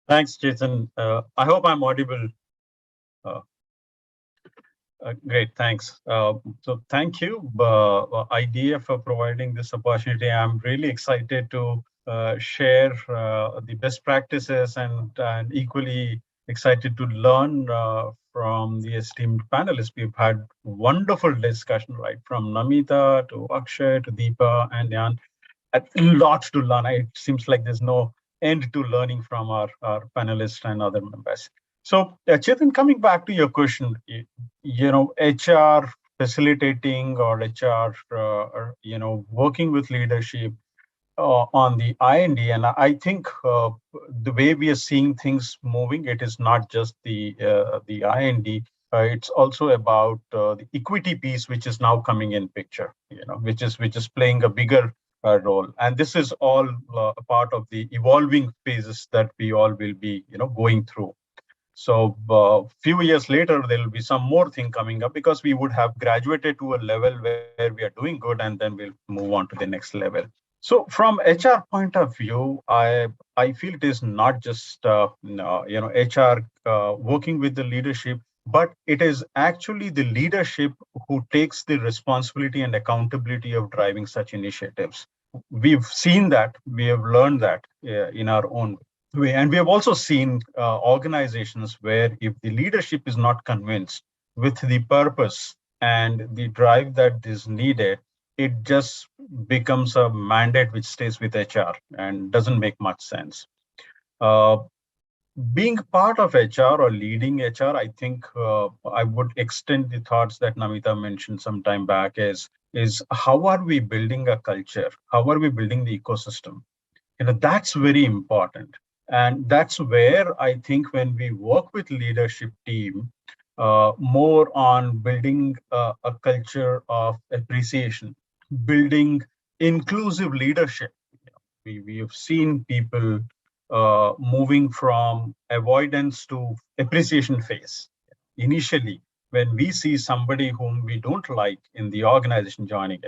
Thanks, Jason. I hope I'm audible. Great, thanks. So thank you, IDEA, for providing this opportunity. I'm really excited to share the best practices and equally excited to learn from the esteemed panelists. We've had wonderful discussion, right? From Namita to Akshay to Deepa and Jan. Lots to learn. It seems like there's no end to learning from our panelists and other members. So, Chetan, coming back to your question, HR facilitating or HR, working with leadership on the IND, and I think the way we are seeing things moving, it is not just the IND. It's also about the equity piece, which is now coming in picture. Which is playing a bigger role, and this is all a part of the evolving phases that we all will be, going through. So few years later, there will be some more thing coming up because we would have graduated to a level where we are doing good, and then we'll move on to the next level. So from HR point of view, I feel it is not just HR working with the leadership, but it is actually the leadership who takes the responsibility and accountability of driving such initiatives. We've seen that, we have learned that in our own way. And we have also seen organizations where if the leadership is not convinced with the purpose and the drive that is needed, it just becomes a mandate which stays with HR and doesn't make much sense. Being part of HR or leading HR, I think I would extend the thoughts that Namita mentioned some time back is how are we building a culture? How are we building the ecosystem? That's very important. And that's where I think when we work with leadership team, more on building a culture of appreciation, building inclusive leadership. We have seen people moving from avoidance to appreciation phase. Initially, when we see somebody whom we don't like in the organization joining,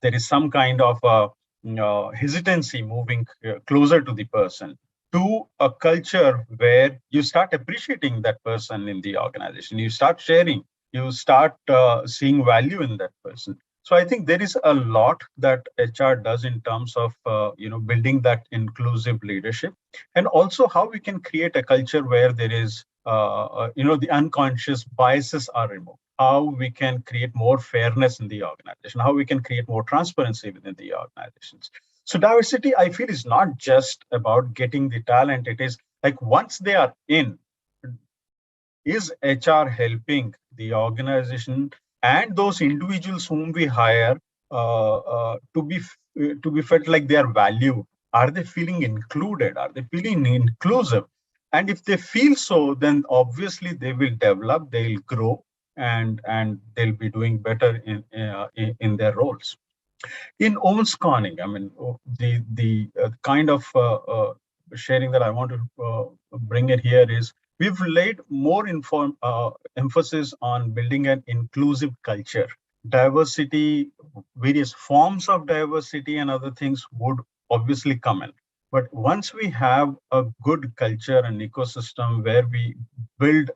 there is some kind of hesitancy moving closer to the person, to a culture where you start appreciating that person in the organization. You start sharing, you start seeing value in that person. So I think there is a lot that HR does in terms of building that inclusive leadership, and also how we can create a culture where there is the unconscious biases are removed. How we can create more fairness in the organization, how we can create more transparency within the organizations. So diversity, I feel, is not just about getting the talent. It is like once they are in, is HR helping the organization and those individuals whom we hire to be felt like they are valued? Are they feeling included? Are they feeling inclusive? And if they feel so, then obviously they will develop, they'll grow, and they'll be doing better in their roles. In owns-conning, I mean, the kind of sharing that I want to bring it here is we've laid more emphasis on building an inclusive culture. Diversity, various forms of diversity and other things would obviously come in. But once we have a good culture and ecosystem where we build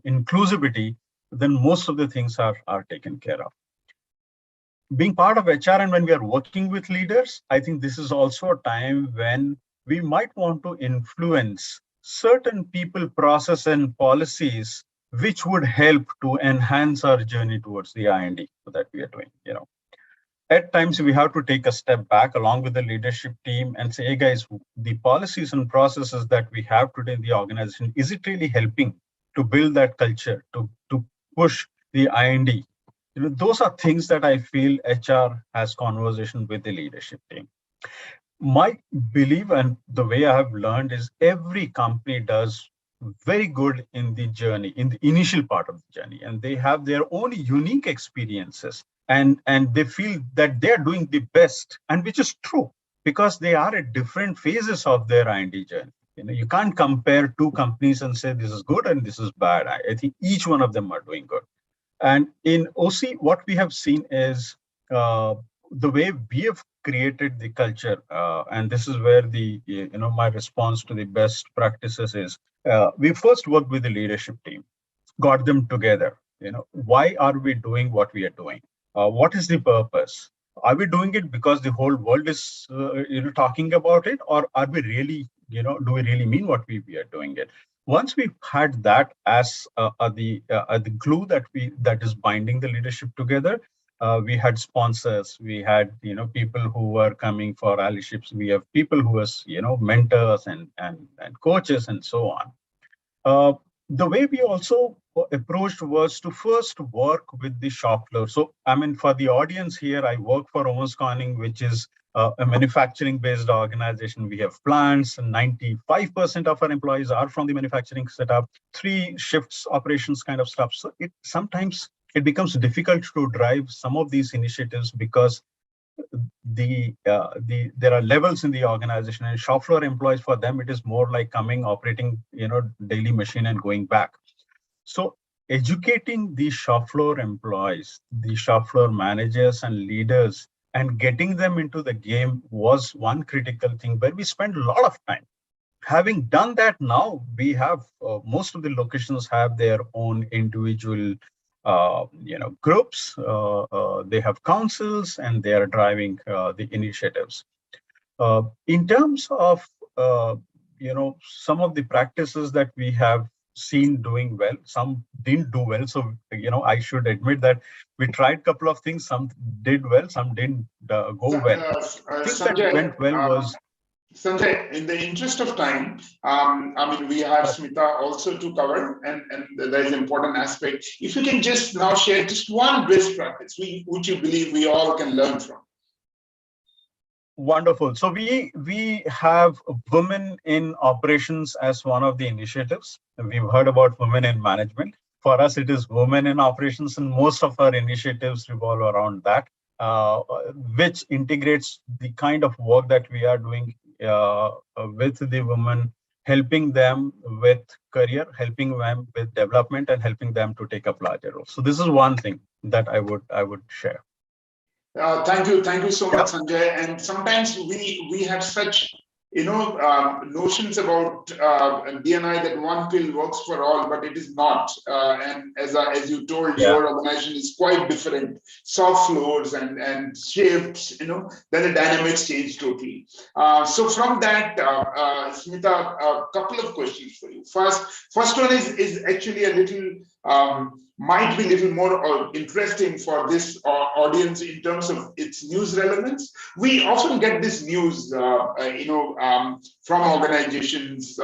inclusivity, then most of the things are taken care of. Being part of HR and when we are working with leaders, I think this is also a time when we might want to influence certain people, process, and policies which would help to enhance our journey towards the IND that we are doing. At times we have to take a step back along with the leadership team and say, hey guys, the policies and processes that we have today in the organization, is it really helping to build that culture, to push the IND? Those are things that I feel HR has conversation with the leadership team. My belief and the way I have learned is every company does very good in the journey, in the initial part of the journey, and they have their own unique experiences, and they feel that they're doing the best, and which is true because they are at different phases of their IND journey. You can't compare two companies and say this is good and this is bad. I think each one of them are doing good. And in OC, what we have seen is the way we have created the culture, and this is where the my response to the best practices is. We first worked with the leadership team, got them together. Why are we doing what we are doing? What is the purpose? Are we doing it because the whole world is talking about it, or are we really do we really mean what we are doing it? Once we've had that as the glue that is binding the leadership together, we had sponsors, we had people who were coming for allyships, we have people who was mentors and coaches and so on. The way we also approached was to first work with the shop floor. So, I mean, for the audience here, I work for Owens Corning, which is a manufacturing-based organization. We have plants, and 95% of our employees are from the manufacturing setup, 3 shifts, operations kind of stuff. So sometimes it becomes difficult to drive some of these initiatives because there are levels in the organization, and shop floor employees, for them it is more like coming, operating daily machine and going back. So educating the shop floor employees, the shop floor managers and leaders, and getting them into the game was one critical thing where we spent a lot of time. Having done that, now we have most of the locations have their own individual groups. They have councils, and they are driving the initiatives. In terms of some of the practices that we have seen doing well, some didn't do well. So I should admit that we tried a couple of things. Some did well, some didn't go well. Things Sanjay, that went well was. Sanjay, in the interest of time, I mean, we have Smita also to cover, and there is an important aspect. If you can just now share just one best practice which you believe we all can learn from. Wonderful. So we have women in operations as one of the initiatives. We've heard about women in management. For us, it is women in operations, and most of our initiatives revolve around that, which integrates the kind of work that we are doing with the women, helping them with career, helping them with development, and helping them to take up larger roles. So this is one thing that I would share. Thank you so much, Sanjay. And sometimes we have such notions about D&I that one pill works for all, but it is not. And as you told, your organization is quite different. Soft floors and shifts, then the dynamics change totally. So from that, Smita, a couple of questions for you. First one is actually a little. Might be a little more interesting for this audience in terms of its news relevance. We often get this news, from organizations,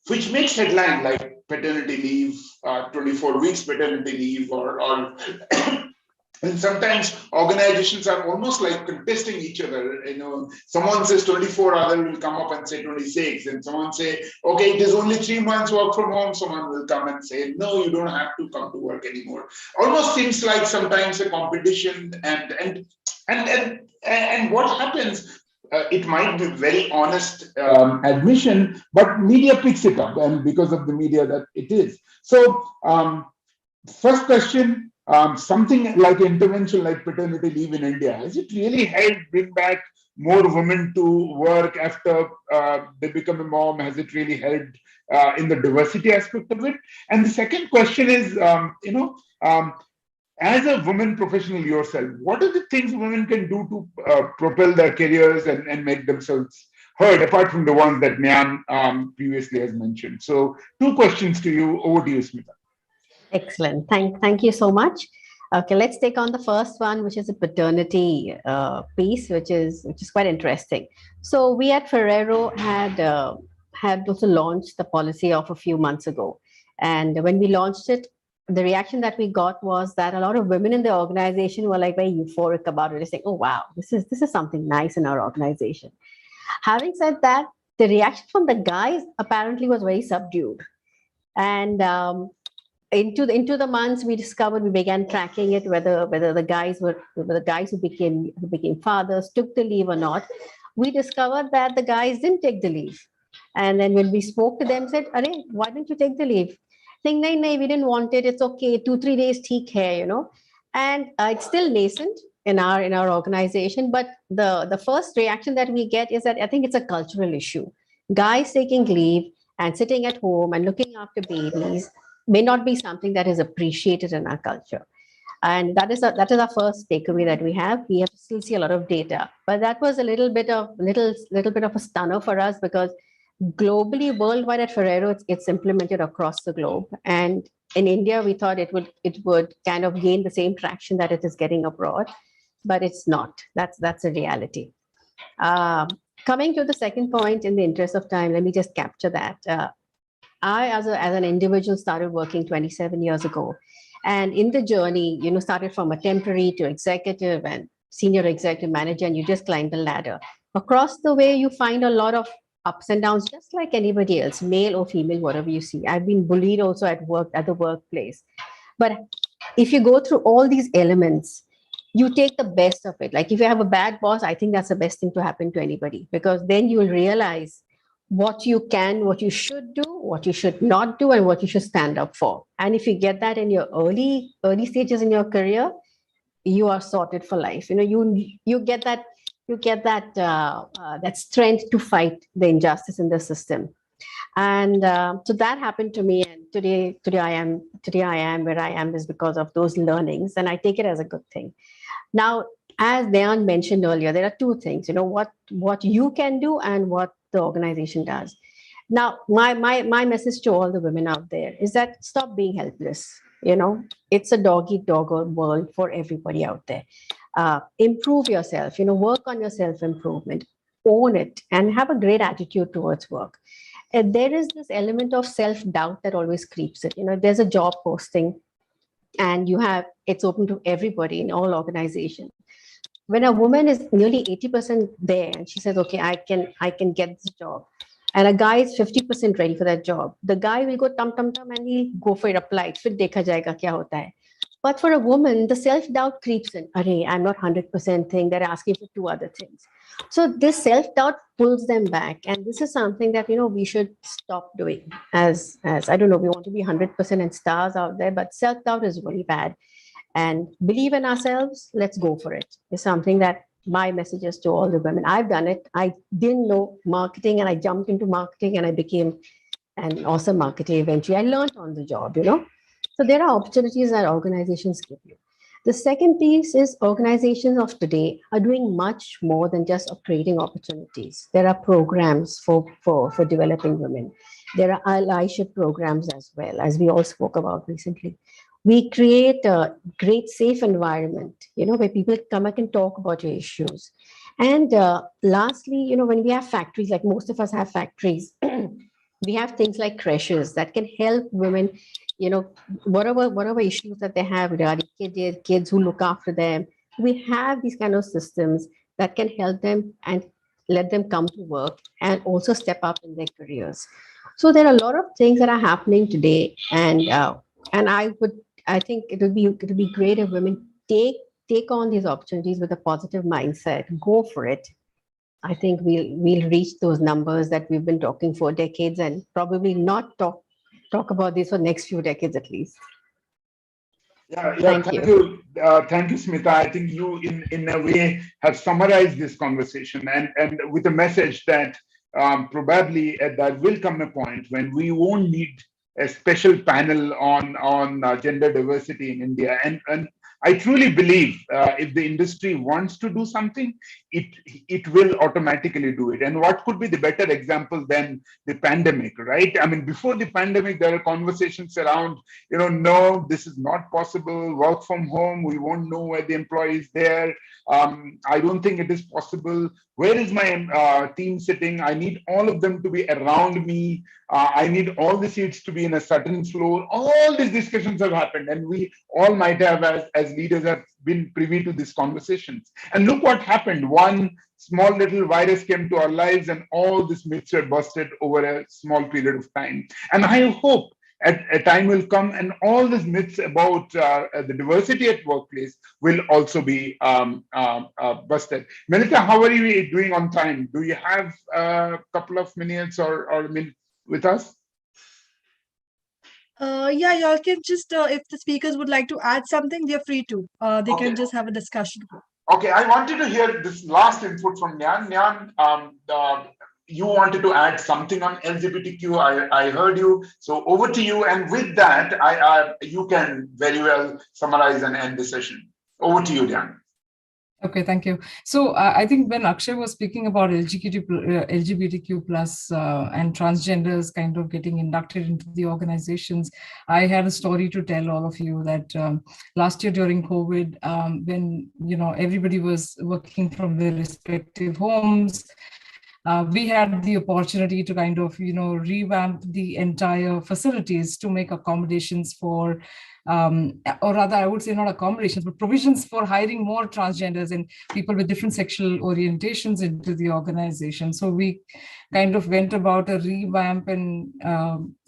which makes headline like paternity leave, 24 weeks paternity leave, or and sometimes organizations are almost like contesting each other. Someone says 24, other will come up and say 26, and someone say, okay, it is only 3 months work from home. Someone will come and say, no, you don't have to come to work anymore. Almost seems like sometimes a competition, and what happens? It might be very honest admission, but media picks it up, and because of the media that it is. So, first question. Something like intervention like paternity leave in India, has it really helped bring back more women to work after they become a mom? Has it really helped in the diversity aspect of it? And the second question is, as a woman professional yourself, what are the things women can do to propel their careers and make themselves heard, apart from the ones that Nyan previously has mentioned? So 2 questions to you. Over to you, Smita. Excellent. Thank you so much. Okay, let's take on the first one, which is a paternity piece, which is quite interesting. So we at Ferrero had also launched the policy of a few months ago, and when we launched it, the reaction that we got was that a lot of women in the organization were like very euphoric about it. They're saying, "Oh wow, this is something nice in our organization." Having said that, the reaction from the guys apparently was very subdued, and into the months we began tracking it, whether the guys who became fathers took the leave or not. We discovered that the guys didn't take the leave, and then when we spoke to them, said, "Arey, why didn't you take the leave?" Saying, "No, we didn't want it. It's okay. 2-3 days, theek hai, And it's still nascent in our organization, but the first reaction that we get is that I think it's a cultural issue. Guys taking leave and sitting at home and looking after babies may not be something that is appreciated in our culture. And that is our first takeaway that we have. We have to still see a lot of data, but that was a little bit of a stunner for us, because Globally, worldwide at Ferrero, it's implemented across the globe. And in India, we thought it would kind of gain the same traction that it is getting abroad, but it's not. That's a reality. Coming to the second point, in the interest of time, let me just capture that. I, as an individual, started working 27 years ago. And in the journey, started from a temporary to executive and senior executive manager, and you just climb the ladder. Across the way, you find a lot of ups and downs, just like anybody else, male or female, whatever you see. I've been bullied also at the workplace. But if you go through all these elements, you take the best of it. Like if you have a bad boss, I think that's the best thing to happen to anybody, because then you will realize what you can, what you should do, what you should not do, and what you should stand up for. And if you get that in your early stages in your career, you are sorted for life. You get that strength to fight the injustice in the system. And so that happened to me, and today I am where I am is because of those learnings, and I take it as a good thing. Now, as Dayan mentioned earlier, there are two things, what you can do and what the organization does. Now, my message to all the women out there is that stop being helpless. It's a dog-eat-dog world for everybody out there. Improve yourself, work on your self-improvement, own it, and have a great attitude towards work. And there is this element of self-doubt that always creeps in. There's a job posting, and it's open to everybody in all organizations. When a woman is nearly 80% there and she says, okay, I can get this job, and a guy is 50% ready for that job, the guy will go tum and he'll go for it, apply it, फिर देखा जाएगा क्या होता है. But for a woman, the self-doubt creeps in. Arey, I'm not 100% thing. They're asking for two other things. So this self-doubt pulls them back. And this is something that, we should stop doing as I don't know, we want to be 100% and stars out there, but self-doubt is really bad. And believe in ourselves, let's go for it. It's something that my message is to all the women. I've done it. I didn't know marketing, and I jumped into marketing, and I became an awesome marketer eventually. I learned on the job, So there are opportunities that organizations give you. The second piece is organizations of today are doing much more than just creating opportunities. There are programs for developing women. There are allyship programs as well, as we all spoke about recently. We create a great safe environment, where people come back and talk about your issues. And lastly, when we have factories, like most of us have factories, we have things like creches that can help women, whatever issues that they have regarding kids who look after them. We have these kind of systems that can help them and let them come to work and also step up in their careers. So there are a lot of things that are happening today, and I think it would be great if women take on these opportunities with a positive mindset. Go for it. I think we'll reach those numbers that we've been talking for decades, and probably not talk about this for next few decades at least. Yeah, thank you. Thank you, Smita. I think you, in a way, have summarized this conversation, and with a message that probably there will come a point when we won't need a special panel on gender diversity in India. And I truly believe if the industry wants to do something, it will automatically do it. And what could be the better example than the pandemic, right? I mean, before the pandemic, there are conversations around, no, this is not possible. Work from home, we won't know where the employee is there. I don't think it is possible. Where is my team sitting? I need all of them to be around me. I need all the seats to be in a certain floor. All these discussions have happened, and we all might have, as leaders, have been privy to these conversations. And look what happened. One small little virus came to our lives, and all these myths were busted over a small period of time. And I hope a time will come and all these myths about the diversity at workplace will also be busted. Melita, how are you doing on time? Do you have a couple of minutes or a minute with us? Yeah, y'all can just, if the speakers would like to add something, they're free to. They can just have a discussion. Okay, I wanted to hear this last input from Nyan. Nyan, you wanted to add something on LGBTQ. I heard you. So over to you. And with that, you can very well summarize and end the session. Over to you, Nyan. Okay, thank you. So I think when Akshay was speaking about LGBTQ plus and transgenders kind of getting inducted into the organizations, I had a story to tell all of you that last year during COVID, when everybody was working from their respective homes, we had the opportunity to kind of revamp the entire facilities to make accommodations for or rather I would say not accommodations, but provisions for hiring more transgenders and people with different sexual orientations into the organization. So we kind of went about a revamp and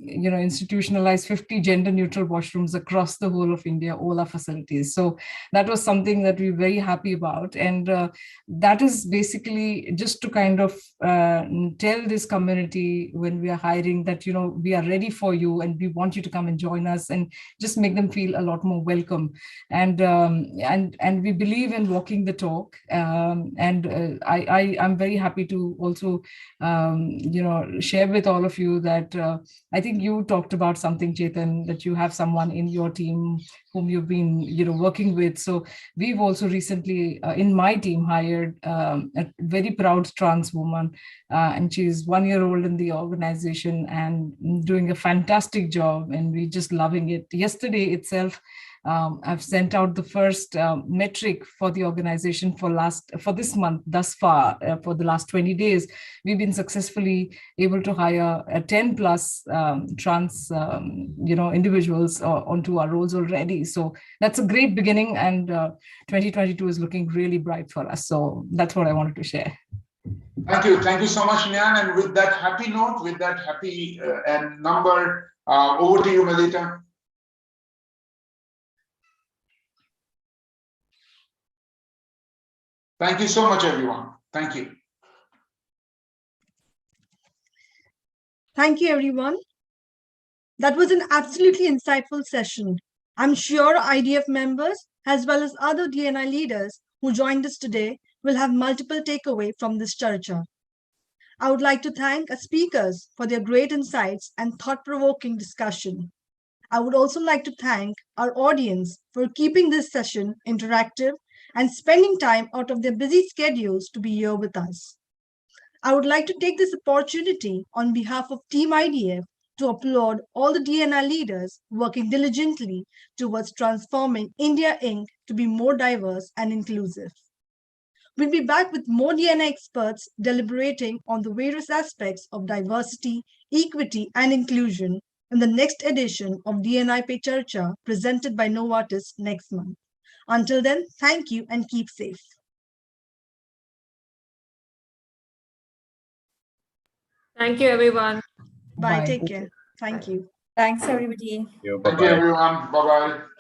institutionalized 50 gender neutral washrooms across the whole of India, all our facilities. So that was something that we're very happy about. And that is basically just to kind of tell this community when we are hiring that, we are ready for you and we want you to come and join us, and just make them feel a lot more welcome. And we believe in walking the talk. I'm very happy to also, share with all of you that I think you talked about something, Chetan, that you have someone in your team whom you've been, working with. So we've also recently in my team hired a very proud trans woman, and she's 1 year old in the organization and doing a fantastic job, and we're just loving it. Yesterday itself, I've sent out the first metric for the organization for this month thus far. For the last 20 days, we've been successfully able to hire 10 plus trans individuals onto our roles already. So that's a great beginning, and 2022 is looking really bright for us. So that's what I wanted to share. Thank you so much, Nyan. And with that happy note, with that happy and number, over to you, Melita. Thank you so much, everyone. Thank you. Thank you, everyone. That was an absolutely insightful session. I'm sure IDF members, as well as other DNI leaders who joined us today, will have multiple takeaways from this Charcha. I would like to thank our speakers for their great insights and thought-provoking discussion. I would also like to thank our audience for keeping this session interactive and spending time out of their busy schedules to be here with us. I would like to take this opportunity on behalf of Team IDF to applaud all the DNI leaders working diligently towards transforming India Inc. to be more diverse and inclusive. We'll be back with more DNI experts deliberating on the various aspects of diversity, equity, and inclusion in the next edition of DNI Pe Charcha presented by Novartis next month. Until then, thank you and keep safe. Thank you, everyone. Bye. Take care. Thank you. Thanks, everybody. Thank you, everyone. Bye-bye.